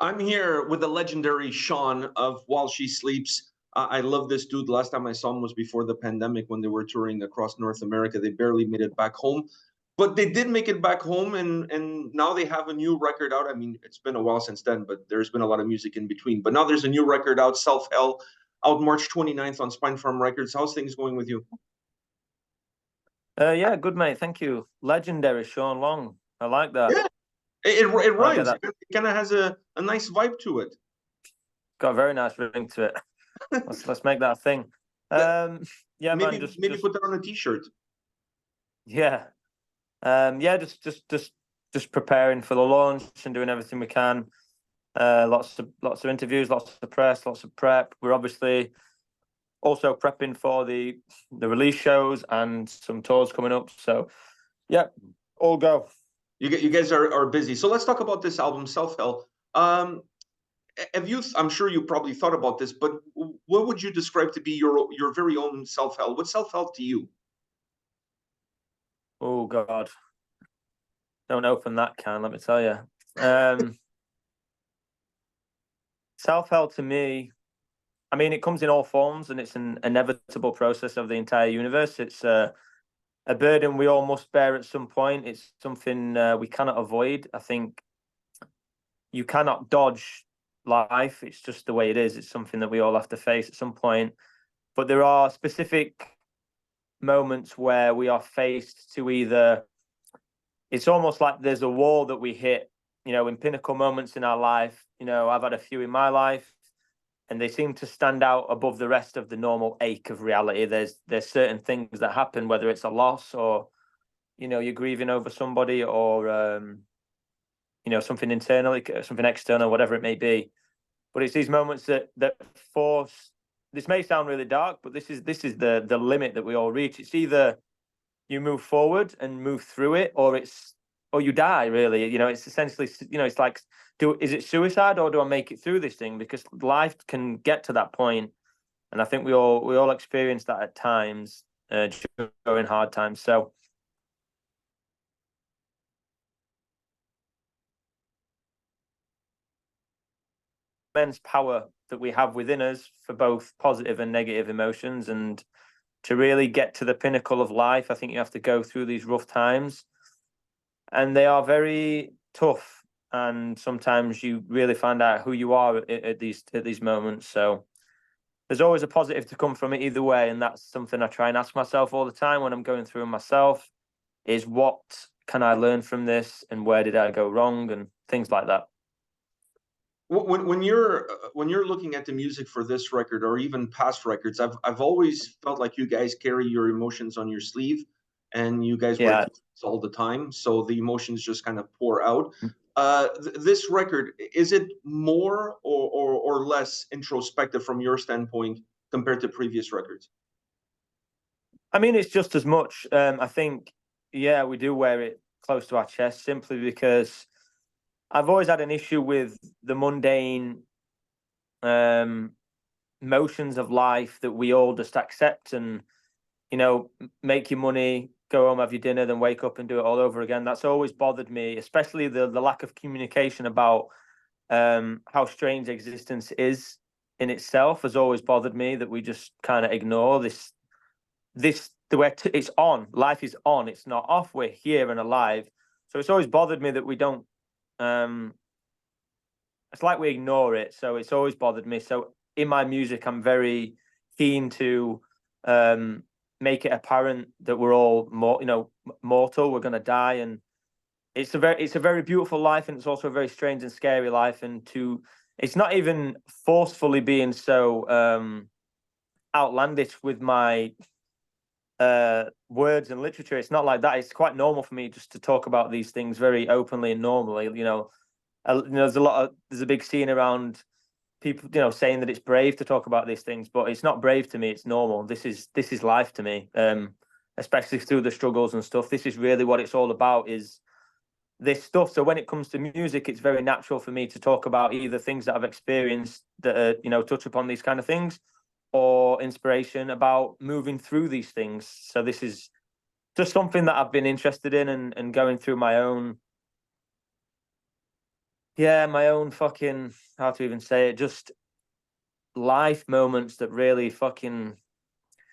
I'm here with the legendary Sean of While She Sleeps. I love this dude. Last time I saw him was before the pandemic when they were touring across North America. They barely made it back home, but they did make it back home, and now they have a new record out. I mean, it's been a while since then, but there's been a lot of music in between. But now there's a new record out, Self Hell, out March 29th on Spine Farm Records. How's things going with you? Yeah, good mate. Thank you. Legendary Sean Long. I like that. Yeah, it I get rhymes. that. It kind of has a nice vibe to it. Got a very nice ring to it. Let's make that a thing. That- Yeah, man. maybe put that on a t-shirt. Yeah. Yeah. Just preparing for the launch and doing everything we can. Lots of interviews, lots of press, lots of prep. We're obviously also prepping for the release shows and some tours coming up. So yeah, all go. You guys are busy. So let's talk about this album, Self Hell. Have you? I'm sure you probably thought about this, but what would you describe to be your very own self help? What's self help to you? Oh God, don't open that can. Let me tell you. Um, Self-help to me, I mean, it comes in all forms, and it's an inevitable process of the entire universe. It's a burden we all must bear at some point. It's something we cannot avoid. I think you cannot dodge life. It's just the way it is. It's something that we all have to face at some point. But there are specific moments where we are faced to either, it's almost like there's a wall that we hit, in pinnacle moments in our life. I've had a few in my life, and they seem to stand out above the rest of the normal ache of reality. There's certain things that happen, whether it's a loss or, you're grieving over somebody, or something internally, something external, whatever it may be. But it's these moments that force. This may sound really dark, but this is the limit that we all reach. It's either you move forward and move through it, or you die. Really, it's essentially, it's like, is it suicide, or do I make it through this thing? Because life can get to that point, and I think we all experience that at times during hard times. So immense power that we have within us for both positive and negative emotions, and to really get to the pinnacle of life, I think you have to go through these rough times, and they are very tough. And sometimes you really find out who you are at these moments. So there's always a positive to come from it either way, and that's something I try and ask myself all the time when I'm going through myself: is what can I learn from this, and where did I go wrong, and things like that. When you're looking at the music for this record or even past records, I've always felt like you guys carry your emotions on your sleeve, and you guys wear Yeah. t-shirts all the time, so the emotions just kind of pour out. This record, is it more or less introspective from your standpoint compared to previous records? I mean, it's just as much. I think, yeah, we do wear it close to our chest simply because I've always had an issue with the mundane um, motions of life that we all just accept, and make your money, go home, have your dinner, then wake up and do it all over again. That's always bothered me, especially the lack of communication about how strange existence is in itself has always bothered me, that we just kind of ignore this the way it's on. Life is on. It's not off. We're here and alive. So it's always bothered me that we don't. It's like we ignore it. So it's always bothered me. So in my music, I'm very keen to make it apparent that we're all mortal. We're going to die, and it's a very beautiful life, and it's also a very strange and scary life. And it's not even forcefully being so outlandish with my words and literature. It's not like that. It's quite normal for me just to talk about these things very openly and normally. There's a big scene around people, saying that it's brave to talk about these things, but it's not brave to me. It's normal. This is life to me. Especially through the struggles and stuff. This is really what it's all about, is this stuff. So when it comes to music, it's very natural for me to talk about either things that I've experienced that touch upon these kind of things, or inspiration about moving through these things. So this is just something that I've been interested in, and going through my own Yeah, my own fucking, how to even say it, just life moments that really fucking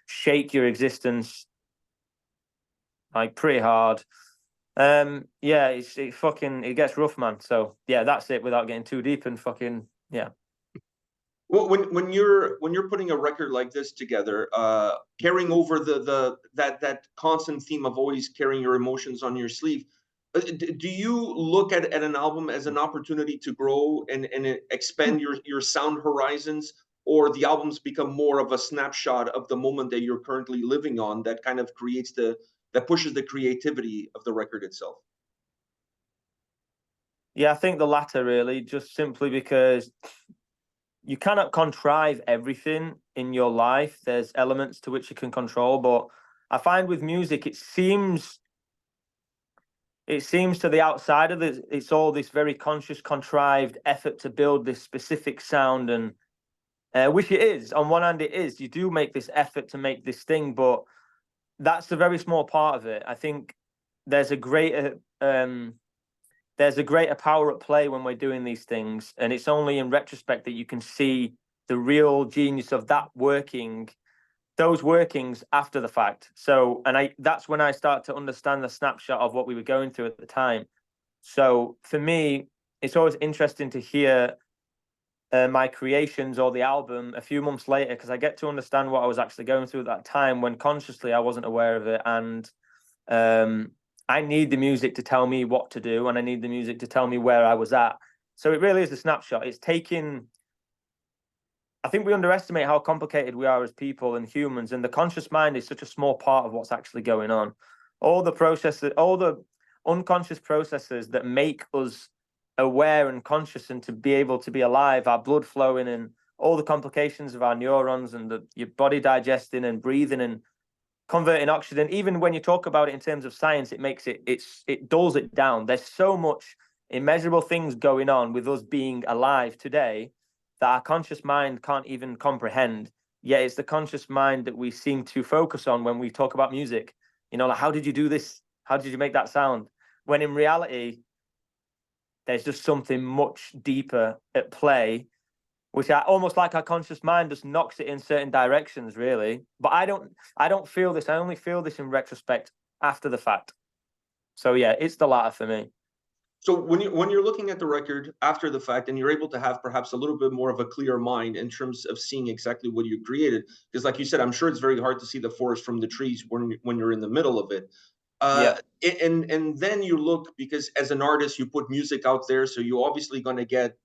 shake your existence like pretty hard. Yeah, it gets rough, man. So yeah, that's it without getting too deep and fucking yeah. Well, when you're putting a record like this together, carrying over that constant theme of always carrying your emotions on your sleeve, do you look at an album as an opportunity to grow and expand your sound horizons, or the albums become more of a snapshot of the moment that you're currently living on that kind of creates that pushes the creativity of the record itself? Yeah, I think the latter really, just simply because you cannot contrive everything in your life. There's elements to which you can control, but I find with music, it seems to the outsider that it's all this very conscious, contrived effort to build this specific sound, and which it is. On one hand, it is. You do make this effort to make this thing, but that's a very small part of it. I think there's a greater there's a greater power at play when we're doing these things, and it's only in retrospect that you can see the real genius of those workings after the fact. So, and that's when I start to understand the snapshot of what we were going through at the time. So for me, it's always interesting to hear my creations or the album a few months later, because I get to understand what I was actually going through at that time when consciously I wasn't aware of it. And um, I need the music to tell me what to do, and I need the music to tell me where I was at. So it really is a snapshot. It's taking. I think we underestimate how complicated we are as people and humans, and the conscious mind is such a small part of what's actually going on. All the processes, all the unconscious processes that make us aware and conscious and to be able to be alive, our blood flowing and all the complications of our neurons and your body digesting and breathing and converting oxygen. Even when you talk about it in terms of science, it dulls it down. There's so much immeasurable things going on with us being alive today that our conscious mind can't even comprehend. Yet it's the conscious mind that we seem to focus on when we talk about music. Like, how did you do this? How did you make that sound? When in reality, there's just something much deeper at play, which I almost like our conscious mind just knocks it in certain directions, really. But I don't feel this. I only feel this in retrospect after the fact. So yeah, it's the latter for me. So when you're looking at the record after the fact, and you're able to have perhaps a little bit more of a clear mind in terms of seeing exactly what you created, because like you said, I'm sure it's very hard to see the forest from the trees when you're in the middle of it. Yeah. And then you look, because as an artist you put music out there, so you're obviously going to get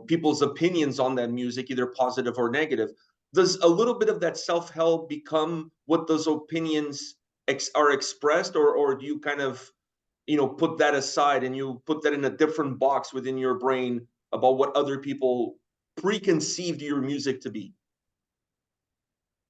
people's opinions on that music, either positive or negative. Does a little bit of that self-help become what those opinions are expressed, or do you kind of put that aside and you put that in a different box within your brain about what other people preconceived your music to be?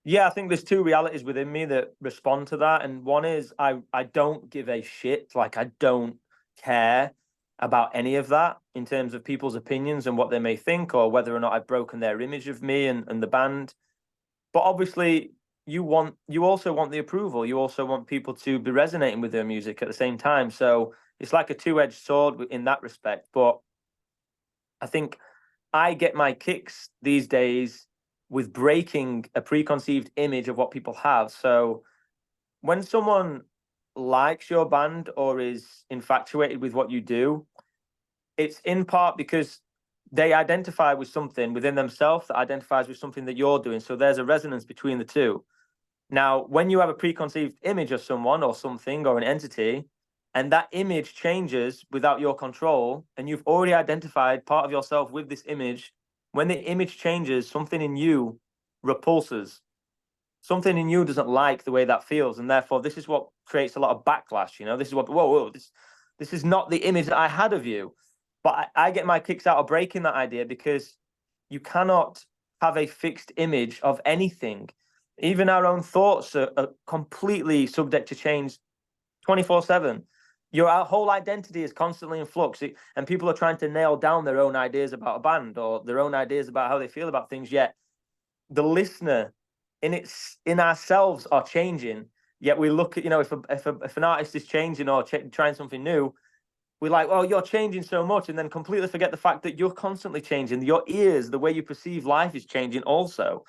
Yeah, I think there's two realities within me that respond to that. And one is I don't give a shit. Like, I don't care about any of that in terms of people's opinions and what they may think, or whether or not I've broken their image of me and the band. But obviously, you also want the approval. You also want people to be resonating with their music at the same time. So it's like a two-edged sword in that respect. But I think I get my kicks these days with breaking a preconceived image of what people have. So when someone likes your band or is infatuated with what you do, it's in part because they identify with something within themselves that identifies with something that you're doing. So there's a resonance between the two. Now, when you have a preconceived image of someone or something or an entity, and that image changes without your control, and you've already identified part of yourself with this image, when the image changes, something in you repulses. Something in you doesn't like the way that feels, and therefore this is what creates a lot of backlash. This is what, whoa, this is not the image that I had of you. But I get my kicks out of breaking that idea, because you cannot have a fixed image of anything. Even our own thoughts are completely subject to change 24/7. Your whole identity is constantly in flux, and people are trying to nail down their own ideas about a band or their own ideas about how they feel about things. Yet the listener in ourselves are changing. Yet we look at, if an artist is changing or trying something new, we're like, oh, you're changing so much, and then completely forget the fact that you're constantly changing. Your ears, the way you perceive life is changing also.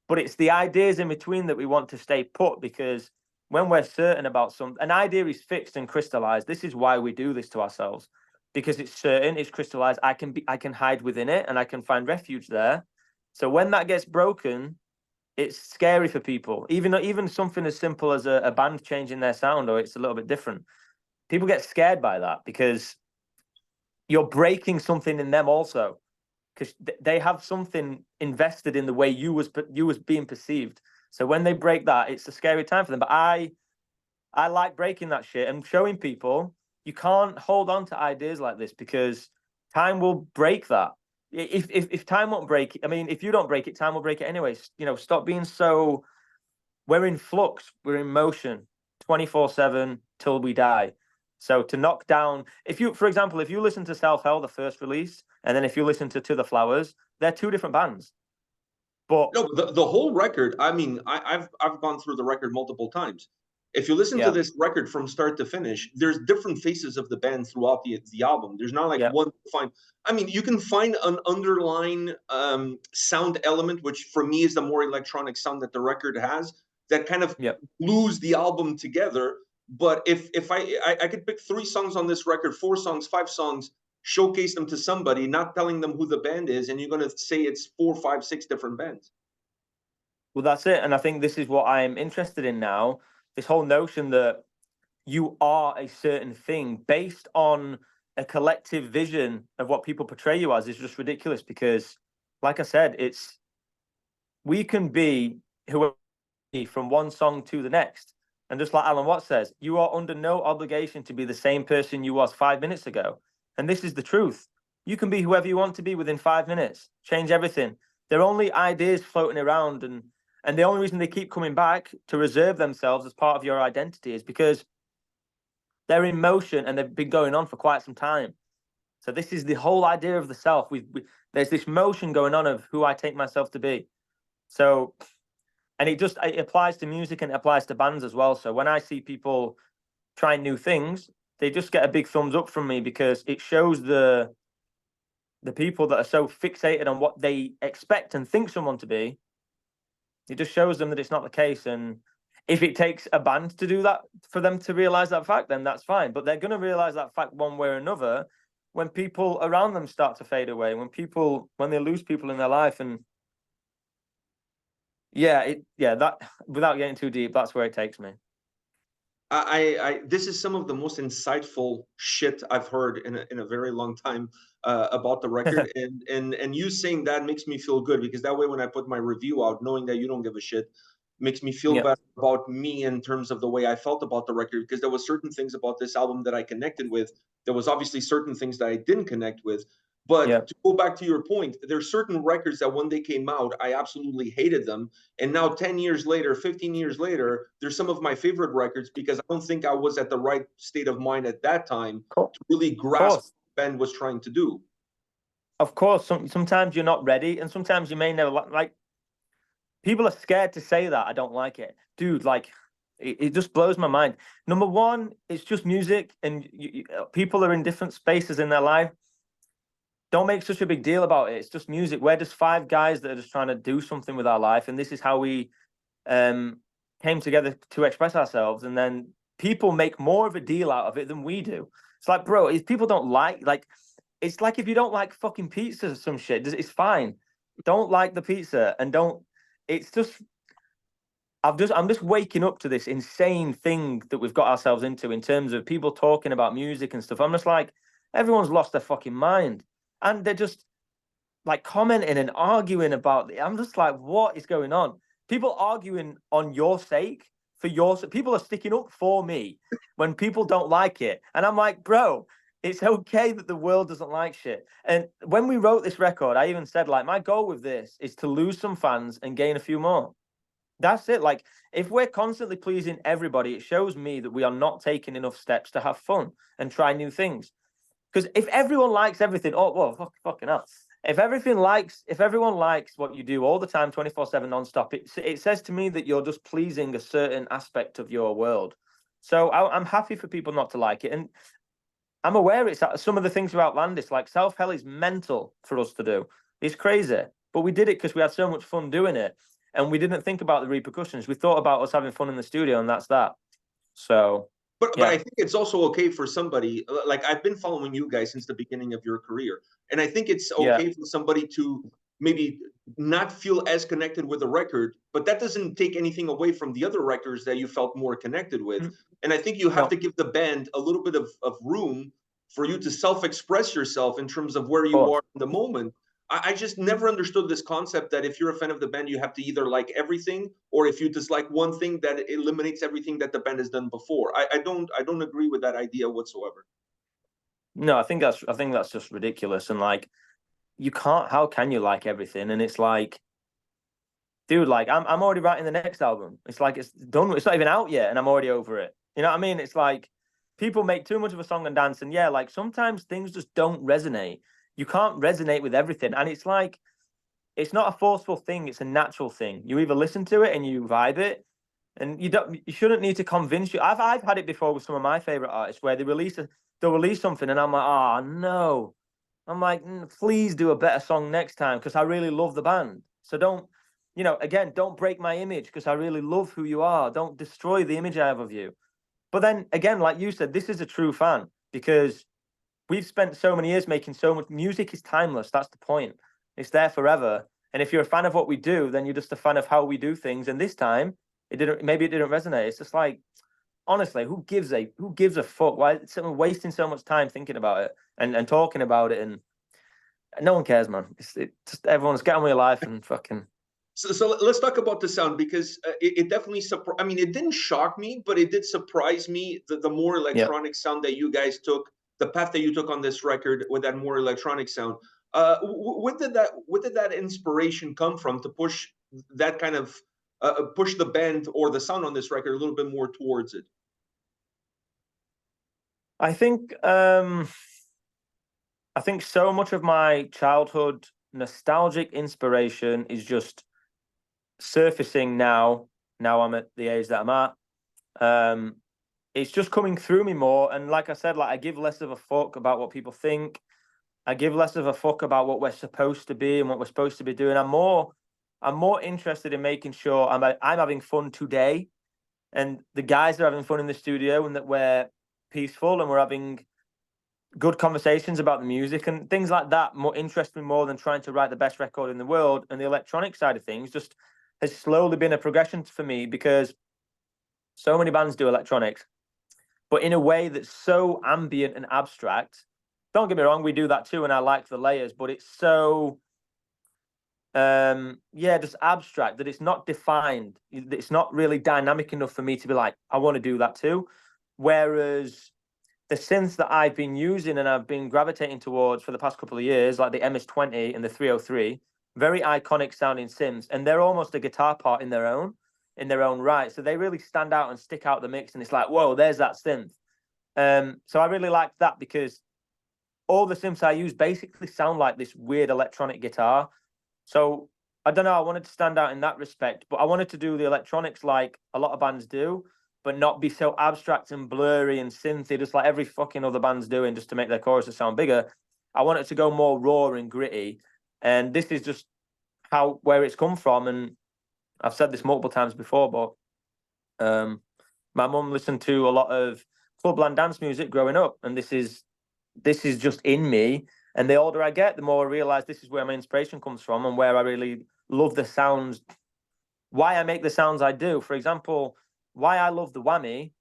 But it's the ideas in between that we want to stay put, because when we're certain about something, an idea is fixed and crystallized. This is why we do this to ourselves, because it's certain, it's crystallized. I can hide within it and I can find refuge there. So when that gets broken, it's scary for people. Even something as simple as a band changing their sound, or it's a little bit different. People get scared by that because you're breaking something in them also, because they have something invested in the way you was being perceived. So when they break that, it's a scary time for them. But I like breaking that shit and showing people you can't hold on to ideas like this, because time will break that. If time won't break it, I mean, if you don't break it, time will break it anyways. You know, stop being so. We're in flux. We're in motion, 24/7 till we die. So to knock down, if you, for example, if you listen to Self Hell, the first release, and then if you listen to the Flowers, they're two different bands. But No, the whole record. I mean, I've gone through the record multiple times. If you listen to yeah, this record from start to finish, there's different faces of the band throughout the album. There's not like yeah, one fine. I mean, you can find an underlying sound element, which for me is the more electronic sound that the record has, that kind of yeah. glues the album together. But if I could pick 3 songs on this record, 4 songs, 5 songs, showcase them to somebody, not telling them who the band is, and you're going to say it's 4, 5, 6 different bands. Well, that's it. And I think this is what I'm interested in now. This whole notion that you are a certain thing based on a collective vision of what people portray you as is just ridiculous, because, like I said, we can be whoever from one song to the next. And just like Alan Watts says, you are under no obligation to be the same person you was 5 minutes ago. And this is the truth. You can be whoever you want to be within 5 minutes, change everything. They're only ideas floating around, and the only reason they keep coming back to reserve themselves as part of your identity is because they're in motion and they've been going on for quite some time. So this is the whole idea of the self. There's this motion going on of who I take myself to be. So, and it applies to music and it applies to bands as well. So when I see people trying new things, they just get a big thumbs up from me, because it shows the people that are so fixated on what they expect and think someone to be. It just shows them that it's not the case. And if it takes a band to do that, for them to realize that fact, then that's fine. But they're going to realize that fact one way or another when people around them start to fade away, when they lose people in their life. And that, without getting too deep, that's where it takes me. This is some of the most insightful shit I've heard in a very long time about the record, and you saying that makes me feel good, because that way when I put my review out, knowing that you don't give a shit, makes me feel Yeah, better about me in terms of the way I felt about the record, because there was certain things about this album that I connected with. There was obviously certain things that I didn't connect with. yeah, But to go back to your point, there's certain records that when they came out, I absolutely hated them. And now 10 years later, 15 years later, they're some of my favorite records, because I don't think I was at the right state of mind at that time cool. to really Of grasp course. what the band was trying to do. Of course, sometimes you're not ready, and sometimes you may never like. People are scared to say that I don't like it, dude. Like, it just blows my mind. Number one, it's just music, and people are in different spaces in their life. Don't make such a big deal about it. It's just music. We're just 5 guys that are just trying to do something with our life, and this is how we came together to express ourselves. And then people make more of a deal out of it than we do. It's like, bro, if people don't like, it's like if you don't like fucking pizza or some shit, it's fine. Don't like the pizza and don't. It's just. I'm just waking up to this insane thing that we've got ourselves into in terms of people talking about music and stuff. I'm just like, everyone's lost their fucking mind, and they're just like commenting and arguing about it. I'm just like, what is going on? People arguing on your sake people are sticking up for me when people don't like it. And I'm like, bro, it's okay that the world doesn't like shit. And when we wrote this record, I even said, like, my goal with this is to lose some fans and gain a few more. That's it. Like, if we're constantly pleasing everybody, it shows me that we are not taking enough steps to have fun and try new things. Because if everyone likes everything, oh, well, fucking hell. If everyone likes what you do all the time, 24/7 nonstop, it says to me that you're just pleasing a certain aspect of your world. So I'm happy for people not to like it. And I'm aware it's some of the things are outlandish. Like Self Hell is mental for us to do. It's crazy, but we did it because we had so much fun doing it, and we didn't think about the repercussions. We thought about us having fun in the studio, and that's that. So, But yeah, I think it's also okay for somebody, like I've been following you guys since the beginning of your career, and I think it's yeah, okay for somebody to maybe not feel as connected with the record, but that doesn't take anything away from the other records that you felt more connected with. And I think you have no, to give the band a little bit of room for you to self-express yourself in terms of where of you course. are in the moment. I just never understood this concept that if you're a fan of the band, you have to either like everything, or if you dislike one thing, that it eliminates everything that the band has done before. I don't agree with that idea whatsoever. No, I think that's just ridiculous. And like, you can't. How can you like everything? And it's like, dude, like I'm already writing the next album. It's like it's done. It's not even out yet, and I'm already over it. You know what I mean? It's like people make too much of a song and dance, and yeah, like sometimes things just don't resonate. You can't resonate with everything, and it's like it's not a forceful thing. It's a natural thing. You either listen to it and you vibe it, and you shouldn't need to convince you. I've had it before with some of my favorite artists where they'll release something, and I'm like, oh no. I'm like, please do a better song next time because I really love the band. So don't, again, don't break my image because I really love who you are. Don't destroy the image I have of you. But then again, like you said, this is a true fan because we've spent so many years making so much music is timeless. That's the point. It's there forever. And if you're a fan of what we do, then you're just a fan of how we do things. And this time maybe it didn't resonate. It's just like, honestly, who gives a fuck? Why is someone wasting so much time thinking about it and talking about it, and no one cares, man. It just everyone's get on with your life and fucking. So let's talk about the sound because it definitely surprised. I mean, it didn't shock me, but it did surprise me the more Yeah. electronic sound that you guys took, the path that you took on this record with that more electronic sound. What did that inspiration come from to push that kind of push the band or the sound on this record a little bit more towards it? I think I think so much of my childhood nostalgic inspiration is just surfacing now. Now I'm at the age that I'm at. Um, it's just coming through me more. And like I said, like I give less of a fuck about what people think. I give less of a fuck about what we're supposed to be and what we're supposed to be doing. I'm more interested in making sure I'm having fun today, and the guys are having fun in the studio, and that we're peaceful and we're having good conversations about the music and things like that. More interest me more than trying to write the best record in the world. And the electronic side of things just has slowly been a progression for me because so many bands do electronics, but in a way that's so ambient and abstract. Don't get me wrong, we do that too, and I like the layers, but it's so just abstract that it's not defined. It's not really dynamic enough for me to be like, I want to do that too. Whereas the synths that I've been using and I've been gravitating towards for the past couple of years, like the MS-20 and the 303, very iconic sounding synths, and they're almost a guitar part in their own right. So they really stand out and stick out the mix, and it's like, whoa, there's that synth. So I really like that because all the synths I use basically sound like this weird electronic guitar. So I don't know. I wanted to stand out in that respect, but I wanted to do the electronics like a lot of bands do, but not be so abstract and blurry and synthy, just like every fucking other band's doing, just to make their choruses sound bigger. I want it to go more raw and gritty, and this is just where it's come from. And I've said this multiple times before, but my mum listened to a lot of clubland dance music growing up, and this is just in me. And the older I get, the more I realize this is where my inspiration comes from and where I really love the sounds, why I make the sounds I do. For example, why I love the whammy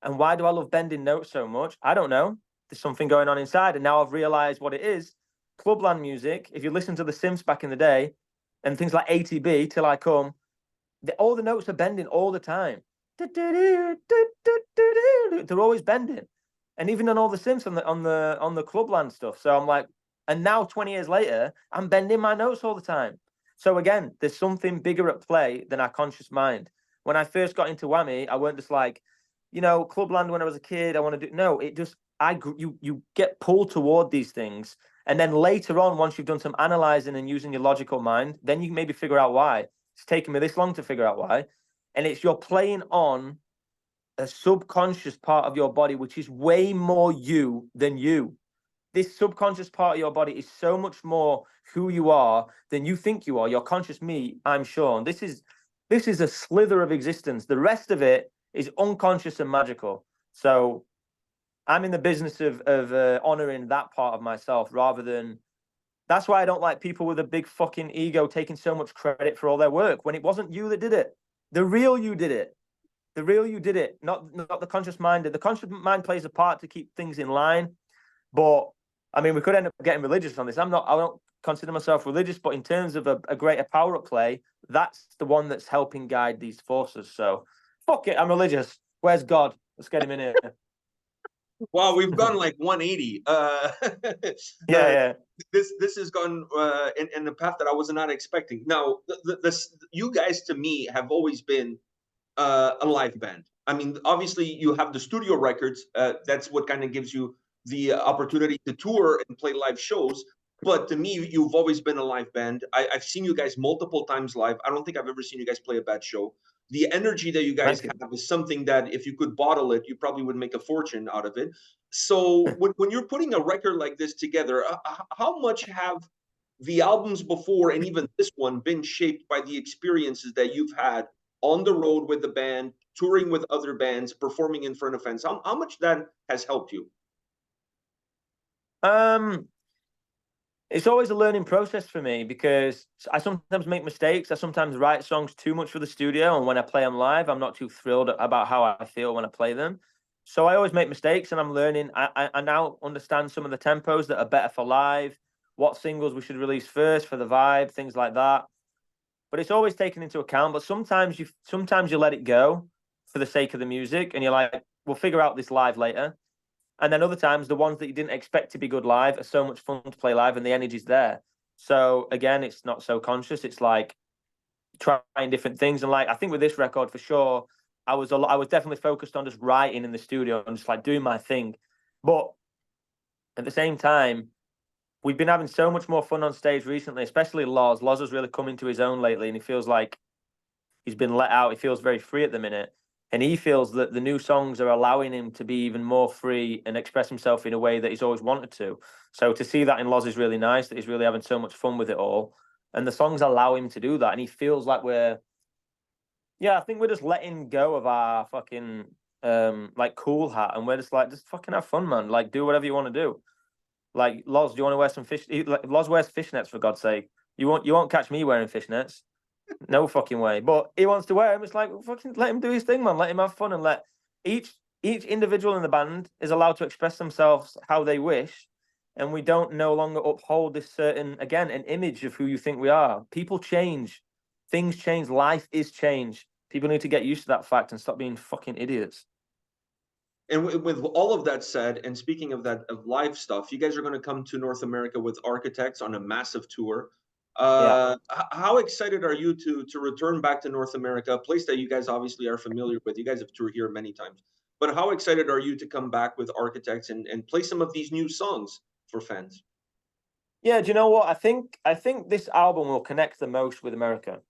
and why do I love bending notes so much? I don't know. There's something going on inside. And now I've realized what it is. Clubland music, if you listen to the Sims back in the day and things like ATB, Till I Come, all the notes are bending all the time. They're always bending. And even on all the synths on the clubland stuff. So I'm like, and now 20 years later, I'm bending my notes all the time. So again, there's something bigger at play than our conscious mind. When I first got into whammy, I weren't just like, clubland when I was a kid. I want to do it just you get pulled toward these things, and then later on, once you've done some analyzing and using your logical mind, then you can maybe figure out why. It's taken me this long to figure out why, and it's you're playing on a subconscious part of your body, which is way more you than you. This subconscious part of your body is so much more who you are than you think you are. Your conscious me, I'm Sean. This is a slither of existence. The rest of it is unconscious and magical. So I'm in the business of honoring that part of myself rather than. That's why I don't like people with a big fucking ego taking so much credit for all their work when it wasn't you that did it. The real you did it. The real you did it, not the conscious mind. The conscious mind plays a part to keep things in line. But I mean, we could end up getting religious on this. I don't consider myself religious, but in terms of a greater power at play, that's the one that's helping guide these forces. So fuck it, I'm religious. Where's God? Let's get him in here. Wow, we've gone like 180. Yeah. This has gone in the path that I was not expecting. Now, you guys to me have always been a live band. I mean, obviously you have the studio records. That's what kind of gives you the opportunity to tour and play live shows. But to me, you've always been a live band. I've seen you guys multiple times live. I don't think I've ever seen you guys play a bad show. The energy that you guys have is something that if you could bottle it, you probably would make a fortune out of it. So when you're putting a record like this together, how much have the albums before and even this one been shaped by the experiences that you've had on the road with the band, touring with other bands, performing in front of fans? How much that has helped you? It's always a learning process for me because I sometimes make mistakes. I sometimes write songs too much for the studio, and when I play them live, I'm not too thrilled about how I feel when I play them. So I always make mistakes, and I'm learning. I now understand some of the tempos that are better for live, what singles we should release first for the vibe, things like that. But it's always taken into account. But sometimes you let it go for the sake of the music, and you're like, we'll figure out this live later. And then other times, the ones that you didn't expect to be good live are so much fun to play live, and the energy's there. So again, it's not so conscious. It's like trying different things, and like I think with this record for sure, I was definitely focused on just writing in the studio and just like doing my thing. But at the same time, we've been having so much more fun on stage recently, especially Loz. Loz has really come into his own lately, and he feels like he's been let out. He feels very free at the minute. And he feels that the new songs are allowing him to be even more free and express himself in a way that he's always wanted to. So to see that in Loz is really nice, that he's really having so much fun with it all. And the songs allow him to do that. And he feels like I think we're just letting go of our fucking like cool hat. And we're just like, just fucking have fun, man. Like, do whatever you want to do. Like, Loz, do you want to wear some fish? Like, Loz wears fishnets, for God's sake. You won't catch me wearing fishnets. No fucking way. But he wants to wear him. It's like, fucking let him do his thing, man. Let him have fun, and let each individual in the band is allowed to express themselves how they wish. And we don't no longer uphold this certain, again, an image of who you think we are. People change. Things change. Life is change. People need to get used to that fact and stop being fucking idiots. And with all of that said, and speaking of that, of live stuff, you guys are going to come to North America with Architects on a massive tour. Yeah. How excited are you to return back to North America, a place that you guys obviously are familiar with? You guys have toured here many times, but how excited are you to come back with Architects and play some of these new songs for fans? Yeah, do you know what? I think this album will connect the most with America.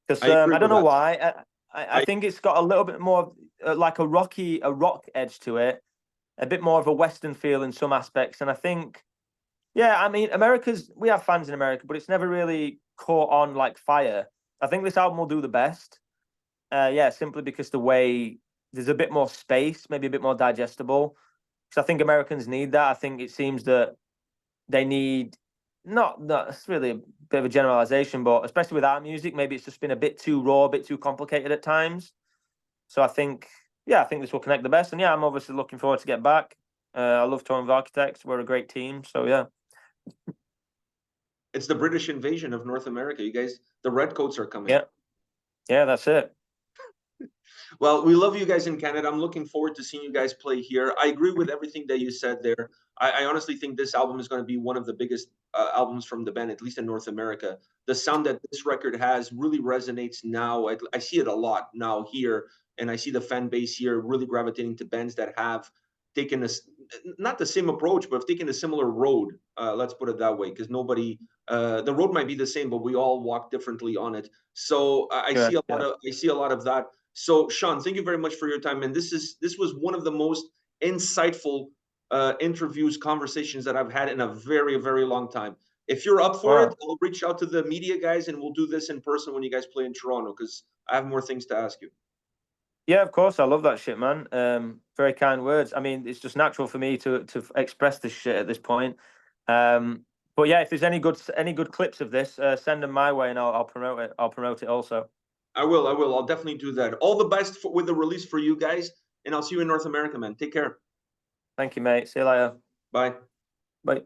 Because I agree I don't with know that. why. I think it's got a little bit more like a rock edge to it, a bit more of a Western feel in some aspects. And I think, yeah, I mean, we have fans in America, but it's never really caught on like fire. I think this album will do the best. Yeah, simply because the way there's a bit more space, maybe a bit more digestible. Because I think Americans need that. I think it seems that they need not it's really a bit of a generalization, but especially with our music, maybe it's just been a bit too raw, a bit too complicated at times. So I think this will connect the best. And yeah, I'm obviously looking forward to get back. I love touring with Architects. We're a great team. So yeah. It's the British invasion of North America. You guys, the Redcoats are coming. Yeah, that's it. Well, we love you guys in Canada. I'm looking forward to seeing you guys play here. I agree with everything that you said there. I honestly think this album is going to be one of the biggest albums from the band, at least in North America. The sound that this record has really resonates now. I see it a lot now here, and I see the fan base here really gravitating to bands that have taken not the same approach, but have taken a similar road. Let's put it that way, because the road might be the same, but we all walk differently on it. So I see a lot of that. So, Sean, thank you very much for your time, and this was one of the most insightful interviews, conversations that I've had in a very, very long time. If you're up for it, Wow. I'll reach out to the media guys, and we'll do this in person when you guys play in Toronto, because I have more things to ask you. Yeah, of course. I love that shit, man. Very kind words. I mean, it's just natural for me to express this shit at this point. But yeah, if there's any good clips of this, send them my way, and I'll promote it. I'll promote it also. I will. I'll definitely do that. All the best with the release for you guys, and I'll see you in North America, man. Take care. Thank you, mate. See you later. Bye. Bye.